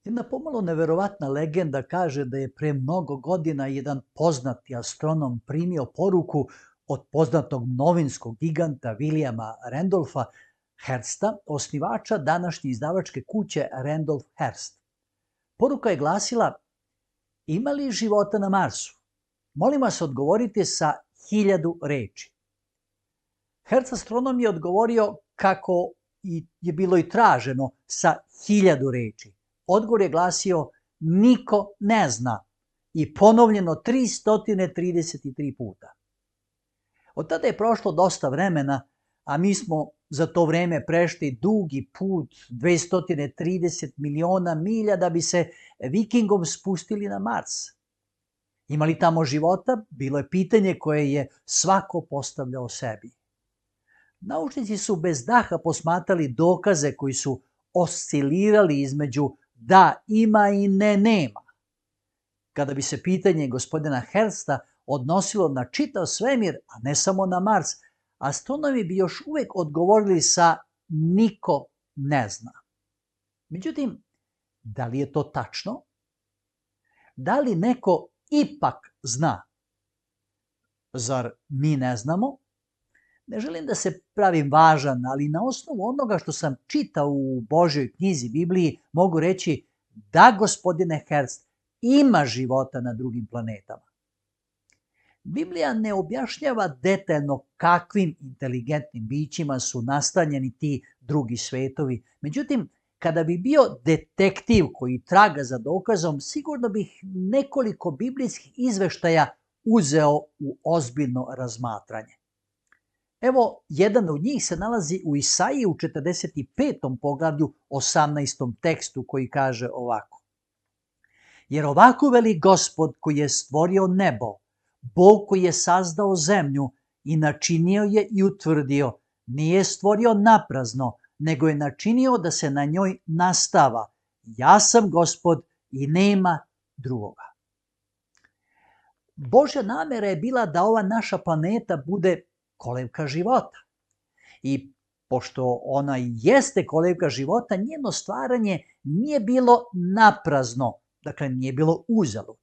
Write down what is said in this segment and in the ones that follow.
Jedna pomalo neverovatna legenda kaže da je pre mnogo godina jedan poznati astronom primio poruku od poznatog novinskog giganta Williama Randolpha Hearsta, osnivača današnje izdavačke kuće Randolph Hearst. Poruka je glasila: ima li života na Marsu? Molim vas, odgovorite sa 1000 reči. Hertz astronom je odgovorio kako je bilo i traženo, sa 1000 reči. Odgovor je glasio: niko ne zna, i ponovljeno 333 puta. Od tada je prošlo dosta vremena, a mi smo za to vreme prešli dugi put 230 miliona milja da bi se vikingom spustili na Mars. Ima li tamo života? Bilo je pitanje koje je svako postavljao sebi. Naučnici su bez daha posmatrali dokaze koji su oscilirali između da ima i ne nema. Kada bi se pitanje gospodina Hersta odnosilo na čitav svemir, a ne samo na Mars, astronomi bi još uvek odgovorili sa niko ne zna. Međutim, da li je to tačno? Da li neko ipak zna? Zar mi ne znamo? Ne želim da se pravim važan, ali na osnovu onoga što sam čitao u Božjoj knjizi, Bibliji, mogu reći da, gospodine Herst, ima života na drugim planetama. Biblija ne objašnjava detaljno kakvim inteligentnim bićima su nastanjeni ti drugi svetovi. Međutim, kada bi bio detektiv koji traga za dokazom, sigurno bih nekoliko biblijskih izveštaja uzeo u ozbiljno razmatranje. Evo, jedan od njih se nalazi u Isaiji u 45. poglavlju 18. tekstu, koji kaže ovako: jer ovako veli Gospod koji je stvorio nebo, Bog koji je sazdao zemlju i načinio je i utvrdio, nije stvorio naprazno, nego je načinio da se na njoj nastava. Ja sam Gospod i nema drugoga. Božja namera je bila da ova naša planeta bude kolevka života. I pošto ona jeste kolevka života, njeno stvaranje nije bilo naprazno, dakle nije bilo uzalud.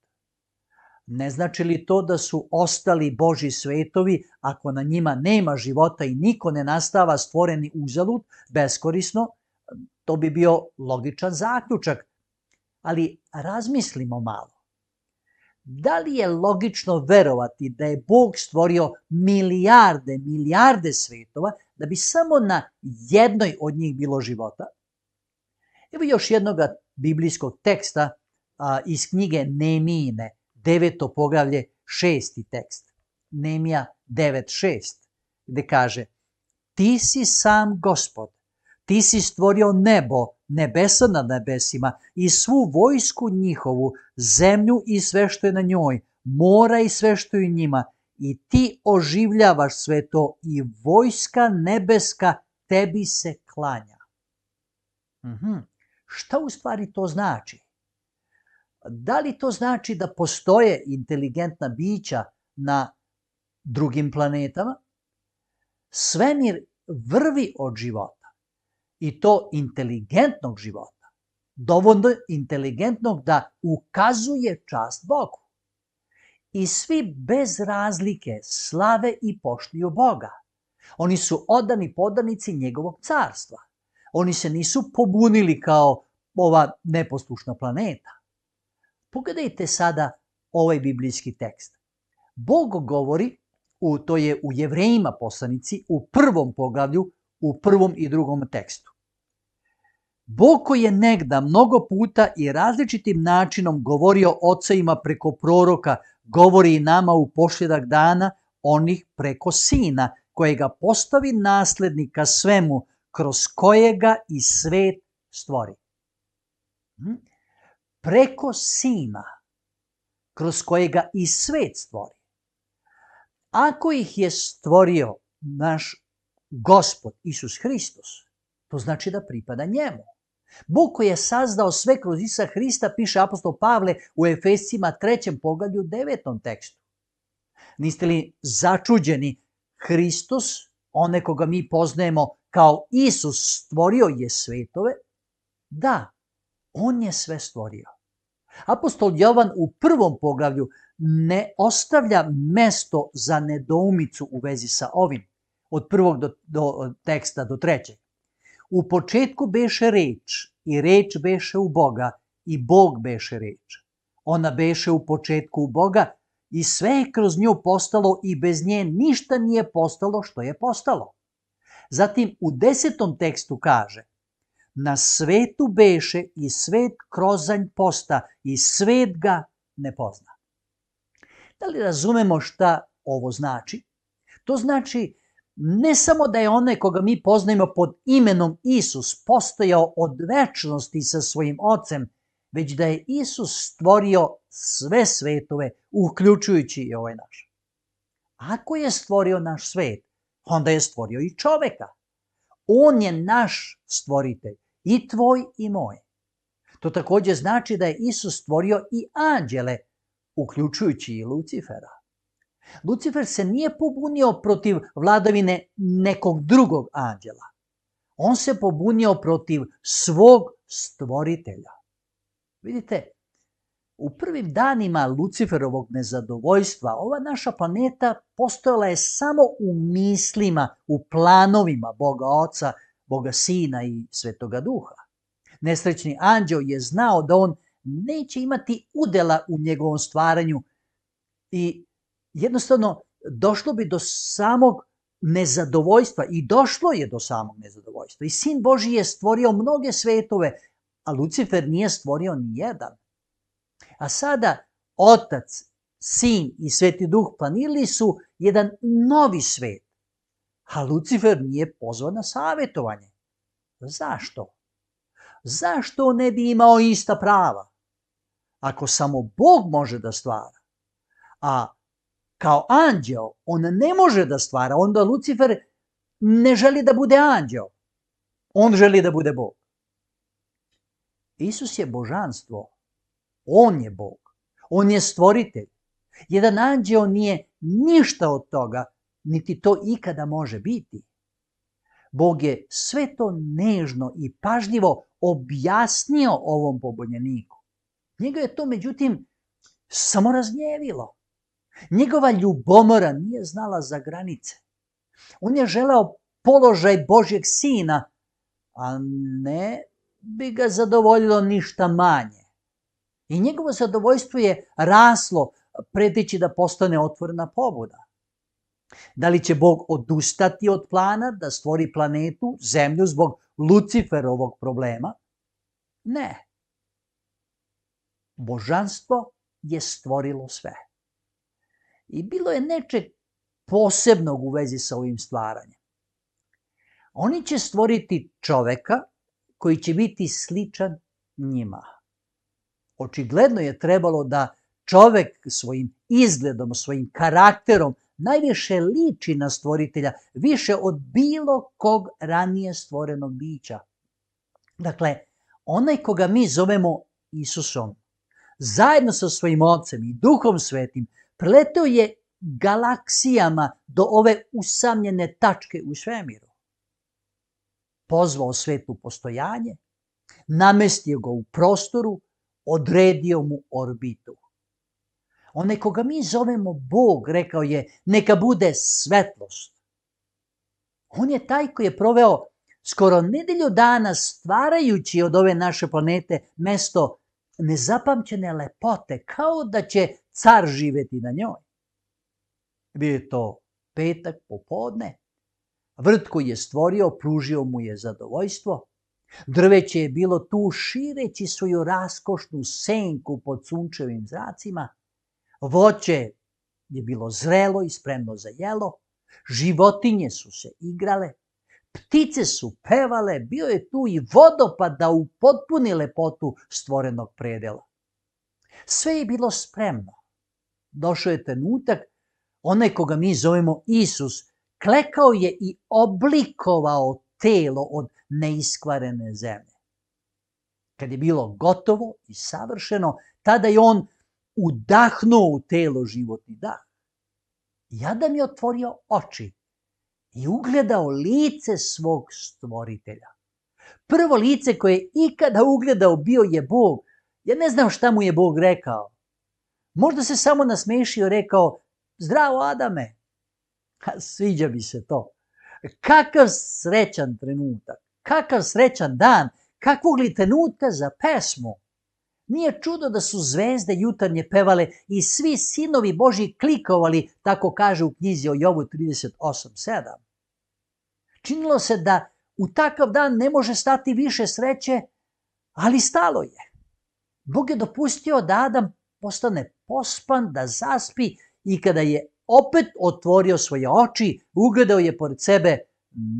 Ne znači li to da su ostali Božji svetovi, ako na njima nema života i niko ne nastava, stvoreni uzalud, beskorisno? To bi bio logičan zaključak. Ali razmislimo malo. Da li je logično verovati da je Bog stvorio milijarde svetova da bi samo na jednoj od njih bilo života? Evo još jednog biblijskog teksta iz knjige Neemijine, 9. poglavlje, 6. tekst. Neemija 9:6, gde kaže: ti si sam Gospod, ti si stvorio nebo, nebesa nad nebesima i svu vojsku njihovu, zemlju i sve što je na njoj, mora i sve što je u njima, i ti oživljavaš sve to i vojska nebeska tebi se klanja. Šta u stvari to znači? Da li to znači da postoje inteligentna bića na drugim planetama? Svemir vrvi od života, i to inteligentnog života, dovoljno inteligentnog da ukazuje čast Bogu. I svi bez razlike slave i poštuju Boga. Oni su odani podanici njegovog carstva. Oni se nisu pobunili kao ova neposlušna planeta. Pogledajte sada ovaj biblijski tekst. Bog govori, to je u Jevrejima poslanici, u 1. poglavlju, u 1. i 2. tekstu. Bog koji je negda mnogo puta i različitim načinom govorio ocevima preko proroka, govori i nama u posljedak dana, onih preko Sina, kojega postavi naslednika svemu, kroz kojega i svet stvori. Preko Sina, kroz kojega i svet stvori. Ako ih je stvorio naš Gospod Isus Hristos, to znači da pripada njemu. Bog koji je sazdao sve kroz Isusa Hrista, piše apostol Pavle u Efescima 3. poglavlju 9. tekstu. Niste li začuđeni? Hristos, one koga mi poznajemo kao Isus, stvorio je svetove? Da, On je sve stvorio. Apostol Jovan u 1. poglavlju ne ostavlja mesto za nedoumicu u vezi sa ovim, od 1. teksta do 3. U početku beše reč, i reč beše u Boga, i Bog beše reč. Ona beše u početku u Boga, i sve je kroz nju postalo, i bez nje ništa nije postalo što je postalo. Zatim u 10. tekstu kaže: na svetu beše, i svet krozanj posta, i svet ga ne pozna. Da li razumemo šta ovo znači? To znači ne samo da je onaj koga mi poznajemo pod imenom Isus postojao od večnosti sa svojim Ocem, već da je Isus stvorio sve svetove, uključujući i ovaj naš. Ako je stvorio naš svet, onda je stvorio i čoveka. On je naš stvoritelj, i tvoj i moj. To također znači da je Isus stvorio i anđele, uključujući i Lucifera. Lucifer se nije pobunio protiv vladavine nekog drugog anđela. On se pobunio protiv svog stvoritelja. Vidite, u prvim danima Luciferovog nezadovoljstva ova naša planeta postojala je samo u mislima, u planovima Boga Oca, Boga Sina i Svetoga Duha. Nesrećni anđeo je znao da on neće imati udjela u njegovom stvaranju i jednostavno došlo bi do samog nezadovoljstva, i došlo je do samog nezadovoljstva. I Sin Božji je stvorio mnoge svetove, a Lucifer nije stvorio ni jedan. A sada Otac, Sin i Sveti Duh planirali su jedan novi svet, a Lucifer nije pozvan na savjetovanje. Zašto? Zašto on ne bi imao ista prava? Ako samo Bog može da stvara, a kao anđeo on ne može da stvara, onda Lucifer ne želi da bude anđeo. On želi da bude Bog. Isus je božanstvo. On je Bog. On je stvoritelj. Jedan anđeo nije ništa od toga, niti to ikada može biti. Bog je sve to nežno i pažljivo objasnio ovom pobunjeniku. Njega je to, međutim, samo razgnjevilo. Njegova ljubomora nije znala za granice. On je želeo položaj Božjeg Sina, a ne bi ga zadovoljilo ništa manje. I njegovo zadovoljstvo je raslo preteći da postane otvorena pobuda. Da li će Bog odustati od plana da stvori planetu, zemlju, zbog Luciferovog problema? Ne. Božanstvo je stvorilo sve. I bilo je nečeg posebnog u vezi sa ovim stvaranjem. Oni će stvoriti čoveka koji će biti sličan njima. Očigledno je trebalo da čovek svojim izgledom, svojim karakterom najviše liči na stvoritelja, više od bilo kog ranije stvorenog bića. Dakle, onaj koga mi zovemo Isusom, zajedno sa svojim Ocem i Duhom Svetim, preleteo je galaksijama do ove usamljene tačke u svemiru. Pozvao svet u postojanje, namestio ga u prostoru, odredio mu orbitu. Onaj koga mi zovemo Bog, rekao je, neka bude svetlost. On je taj koji je proveo skoro nedelju dana stvarajući od ove naše planete mesto nezapamćene lepote, kao da će car živjeti na njoj. Bio je to petak popodne, vrt koji je stvorio pružio mu je zadovoljstvo, drveće je bilo tu šireći svoju raskošnu senku pod sunčevim zracima, voće je bilo zrelo i spremno za jelo, životinje su se igrale, ptice su pevale, bio je tu i vodopad da upotpuni lepotu stvorenog predela. Sve je bilo spremno. Došao je trenutak, onaj koga mi zovemo Isus, klekao je i oblikovao telo od neiskvarene zemlje. Kad je bilo gotovo i savršeno, tada je on udahnuo u telo životni dah. I Adam je otvorio oči i ugledao lice svog stvoritelja. Prvo lice koje je ikada ugledao bio je Bog. Ja ne znam šta mu je Bog rekao. Možda se samo nasmešio i rekao, zdravo Adame. Sviđa mi se to. Kakav srećan trenutak, kakav srećan dan, kakvog li trenutka za pesmu. Nije čudo da su zvezde jutarnje pevale i svi sinovi Božji klikovali, tako kaže u knjizi o Jovu 38:7. Činilo se da u takav dan ne može stati više sreće, ali stalo je. Bog je dopustio da Adam postane pospan, da zaspi i kada je opet otvorio svoje oči, ugledao je pored sebe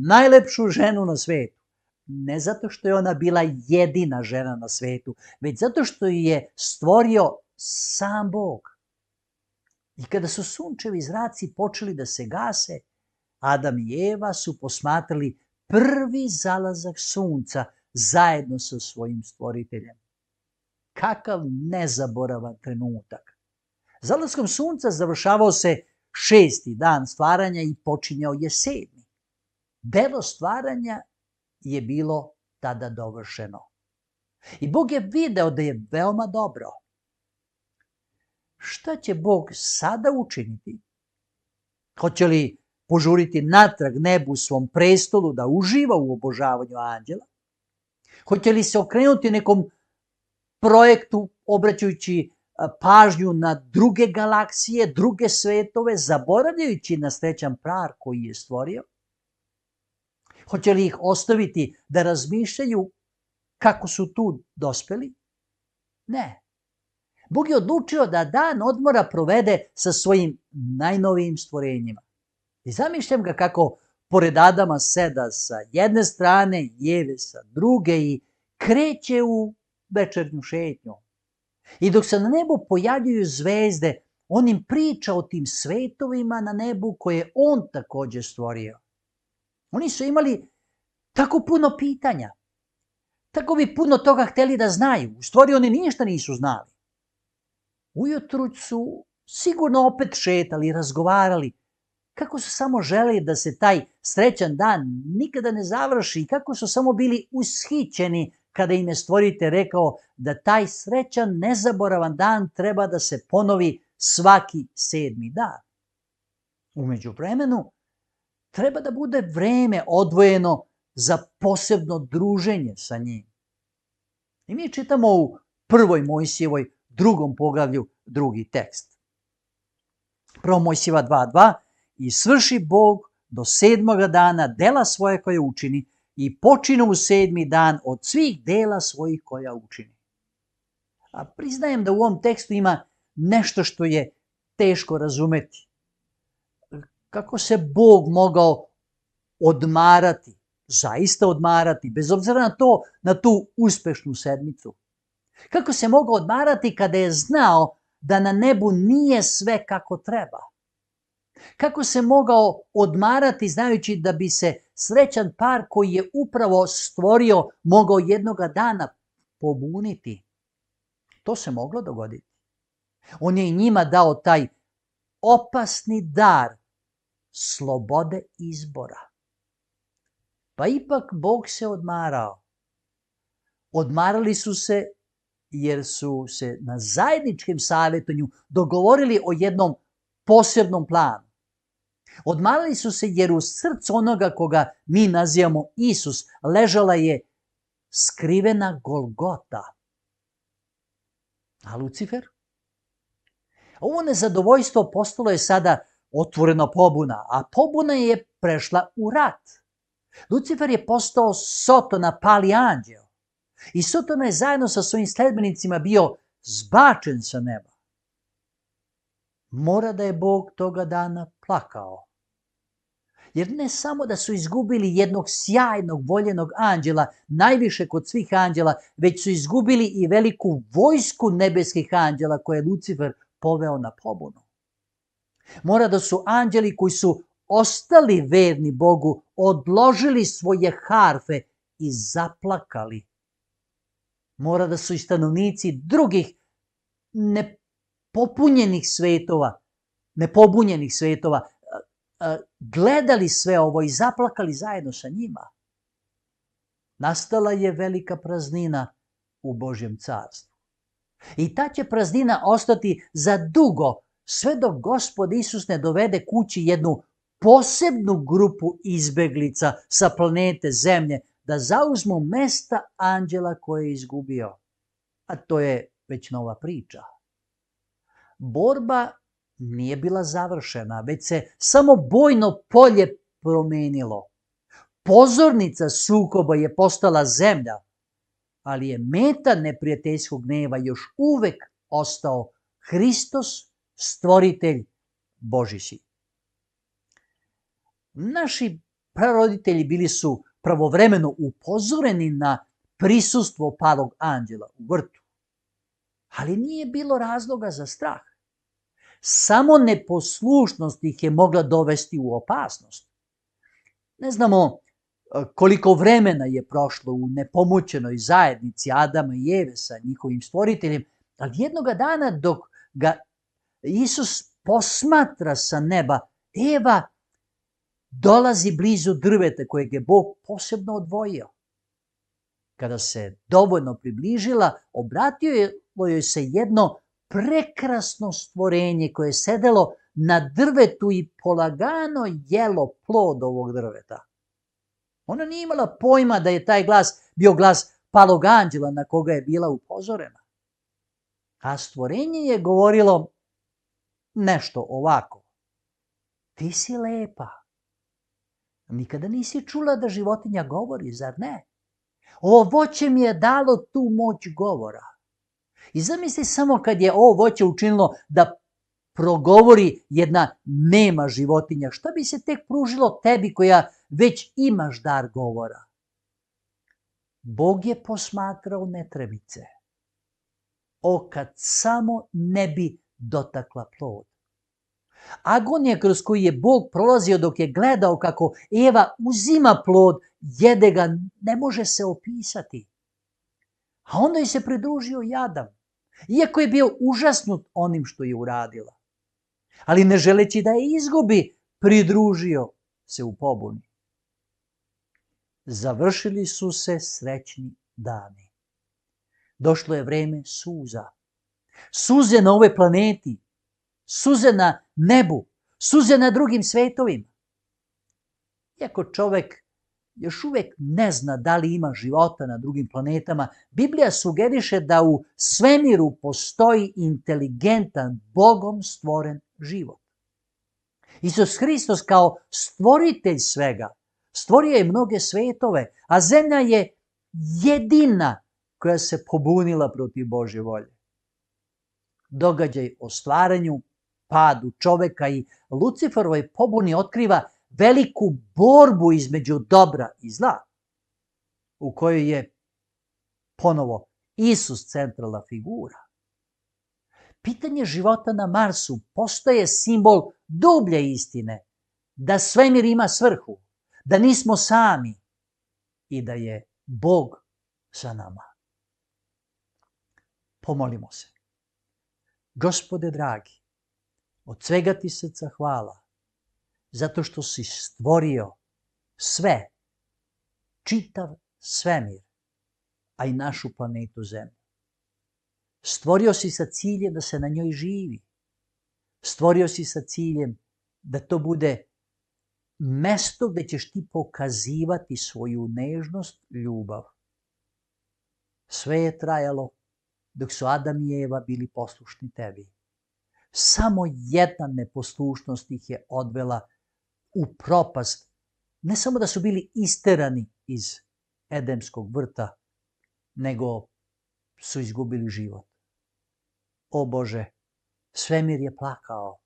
najlepšu ženu na svetu. Ne zato što je ona bila jedina žena na svetu, već zato što je stvorio sam Bog. I kada su sunčevi zraci počeli da se gase, Adam i Eva su posmatrali prvi zalazak sunca zajedno sa svojim stvoriteljem. Kakav nezaboravan trenutak. Zalaskom sunca završavao se 6. dan stvaranja i počinjao je 7. Delo stvaranja je bilo tada dovršeno. I Bog je video da je veoma dobro. Šta će Bog sada učiniti? Hoće li požuriti natrag nebu u svom prestolu da uživa u obožavanju anđela? Hoće li se okrenuti nekom projektu obraćajući pažnju na druge galaksije, druge svetove, zaboravljajući na srećan par koji je stvorio? Hoće li ih ostaviti da razmišljaju kako su tu dospeli? Ne. Bog je odlučio da dan odmora provede sa svojim najnovijim stvorenjima. I zamišljam ga kako pored Adama seda sa jedne strane, Eve sa druge i kreće u večernju šetnju. I dok se na nebu pojavljuju zvezde, on im priča o tim svetovima na nebu koje je on također stvorio. Oni su imali tako puno pitanja. Tako bi puno toga htjeli da znaju. U stvari oni ništa nisu znali. Ujutru su sigurno opet šetali i razgovarali kako su samo želeli da se taj srećan dan nikada ne završi i kako su samo bili ushićeni kada im je stvoritelj rekao da taj srećan, nezaboravan dan treba da se ponovi svaki 7. dan. U međuvremenu treba da bude vreme odvojeno za posebno druženje sa njim. I mi čitamo u 1. Mojsijevoj 2. poglavlju 2. tekst. 1. Mojsijeva 2:2 i svrši Bog do 7. dana dela svoje koje učini i počine u 7. dan od svih dela svojih koja učini. A priznajem da u ovom tekstu ima nešto što je teško razumeti. Kako se Bog mogao odmarati, zaista odmarati, bez obzira na tu uspešnu sedmicu? Kako se mogao odmarati kada je znao da na nebu nije sve kako treba? Kako se mogao odmarati znajući da bi se srećan par koji je upravo stvorio mogao jednoga dana pobuniti? To se moglo dogoditi. On je i njima dao taj opasni dar slobode izbora. Pa ipak Bog se odmarao. Odmarali su se jer su se na zajedničkom savjetanju dogovorili o jednom posebnom planu. Odmarali su se jer u srcu onoga koga mi nazivamo Isus ležala je skrivena Golgota. A Lucifer? Ovo nezadovoljstvo postalo je sada otvorena pobuna, a pobuna je prešla u rat. Lucifer je postao Sotona, pali anđeo. I Sotona je zajedno sa svojim sledbenicima bio zbačen sa neba. Mora da je Bog toga dana plakao. Jer ne samo da su izgubili jednog sjajnog, voljenog anđela, najviše kod svih anđela, već su izgubili i veliku vojsku nebeskih anđela koje je Lucifer poveo na pobunu. Mora da su anđeli koji su ostali verni Bogu, odložili svoje harfe i zaplakali. Mora da su i stanovnici drugih nepobunjenih svetova gledali sve ovo i zaplakali zajedno sa njima. Nastala je velika praznina u Božjem carstvu. I ta će praznina ostati za dugo, sve dok Gospod Isus ne dovede kući jednu posebnu grupu izbeglica sa planete Zemlje, da zauzmu mesta anđela koje je izgubio. A to je već nova priča. Borba nije bila završena, već se samo bojno polje promenilo. Pozornica sukoba je postala zemlja, ali je meta neprijateljskog gneva još uvek ostao Hristos, stvoritelj, Božji sin. Naši praroditelji bili su pravovremeno upozoreni na prisustvo palog anđela u vrtu, ali nije bilo razloga za strah. Samo neposlušnost ih je mogla dovesti u opasnost. Ne znamo koliko vremena je prošlo u nepomućenoj zajednici Adama i Eve sa njihovim stvoriteljem, ali jednoga dana dok ga Isus posmatra sa neba, Eva dolazi blizu drveta kojeg je Bog posebno odvojio. Kada se dovoljno približila, obratio joj se jedno prekrasno stvorenje koje je sedelo na drvetu i polagano jelo plod ovog drveta. Ona nije imala pojma da je taj glas bio glas palog anđela na koga je bila upozorena. A stvorenje je govorilo nešto ovako. Ti si lepa. Nikada nisi čula da životinja govori, zar ne? Ovo voće mi je dalo tu moć govora. I zamisli samo kad je ovo voće učinilo da progovori jedna nema životinja. Šta bi se tek pružilo tebi koja već imaš dar govora? Bog je posmatrao netrebice. O, kad samo ne bi dotakla plod. Agonija kroz koju je Bog prolazio dok je gledao kako Eva uzima plod, jede ga, ne može se opisati. A onda je se pridružio i Adam, iako je bio užasnut onim što je uradila. Ali ne želeći da je izgubi, pridružio se u pobuni. Završili su se srećni dani. Došlo je vreme suza. Suze na ovoj planeti, suze na nebu, suze na drugim svetovima. Iako čovek još uvek ne zna da li ima života na drugim planetama, Biblija sugeriše da u svemiru postoji inteligentan, Bogom stvoren život. Isus Hristos kao stvoritelj svega stvorio je mnoge svetove, a zemlja je jedina koja se pobunila protiv Božje volje. Događaj o stvaranju, padu čoveka i Luciferovoj pobuni otkriva veliku borbu između dobra i zla, u kojoj je ponovo Isus centralna figura. Pitanje života na Marsu postaje simbol dublje istine, da svemir ima svrhu, da nismo sami i da je Bog sa nama. Pomolimo se. Gospode dragi, od svega ti srca hvala, zato što si stvorio sve, čitav svemir, a i našu planetu Zemlju. Stvorio si sa ciljem da se na njoj živi. Stvorio si sa ciljem da to bude mesto gde ćeš ti pokazivati svoju nežnost, ljubav. Sve je trajalo dok su Adam i Eva bili poslušni tebi. Samo jedna neposlušnost ih je odvela u propast. Ne samo da su bili isterani iz Edemskog vrta, nego su izgubili život. O Bože, svemir je plakao.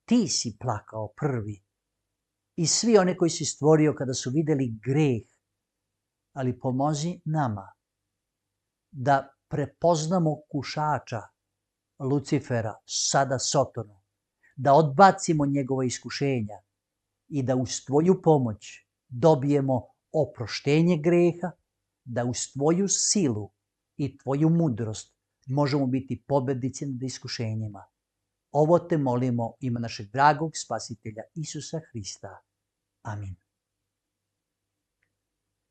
Ti si plakao prvi. I svi one koji si stvorio kada su videli greh. Ali pomozi nama da prepoznamo kušača Lucifera, sada Sotonu, da odbacimo njegova iskušenja i da uz tvoju pomoć dobijemo oproštenje greha, da uz tvoju silu i tvoju mudrost možemo biti pobednici nad iskušenjima. Ovo te molimo ime našeg dragog spasitelja Isusa Hrista. Amin.